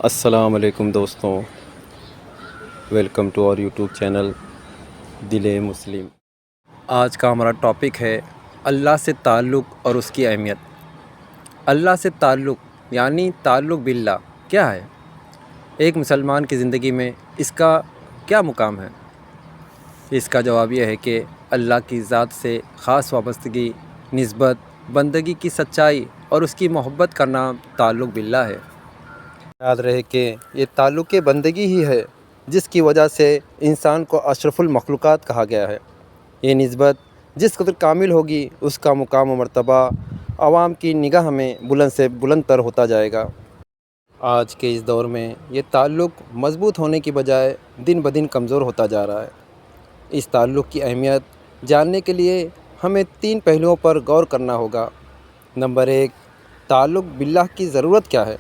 السلام علیکم دوستوں، ویلکم ٹو اور یوٹیوب چینل دل مسلم۔ آج کا ہمارا ٹاپک ہے اللہ سے تعلق اور اس کی اہمیت۔ اللہ سے تعلق یعنی تعلق باللہ کیا ہے؟ ایک مسلمان کی زندگی میں اس کا کیا مقام ہے؟ اس کا جواب یہ ہے کہ اللہ کی ذات سے خاص وابستگی، نسبت، بندگی کی سچائی اور اس کی محبت کا نام تعلق باللہ ہے۔ یاد رہے کہ یہ تعلق بندگی ہی ہے جس کی وجہ سے انسان کو اشرف المخلوقات کہا گیا ہے۔ یہ نسبت جس قدر کامل ہوگی اس کا مقام و مرتبہ عوام کی نگاہ میں بلند سے بلند تر ہوتا جائے گا۔ آج کے اس دور میں یہ تعلق مضبوط ہونے کی بجائے دن بدن کمزور ہوتا جا رہا ہے۔ اس تعلق کی اہمیت جاننے کے لیے ہمیں 3 پہلوؤں پر غور کرنا ہوگا۔ نمبر 1، تعلق باللہ کی ضرورت کیا ہے؟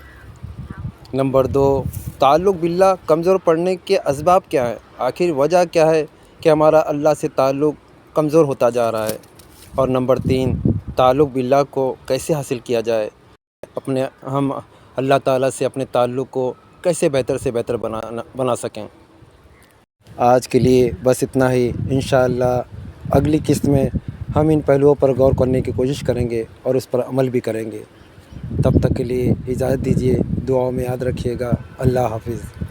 نمبر 2، تعلق باللہ کمزور پڑنے کے اسباب کیا ہیں؟ آخر وجہ کیا ہے کہ ہمارا اللہ سے تعلق کمزور ہوتا جا رہا ہے؟ اور نمبر 3، تعلق باللہ کو کیسے حاصل کیا جائے؟ ہم اللہ تعالیٰ سے اپنے تعلق کو کیسے بہتر سے بہتر بنا سکیں؟ آج کے لیے بس اتنا ہی۔ انشاءاللہ اگلی قسط میں ہم ان پہلوؤں پر غور کرنے کی کوشش کریں گے اور اس پر عمل بھی کریں گے۔ تب تک کے لیے اجازت دیجیے، دعاؤں میں یاد رکھیے گا۔ اللہ حافظ۔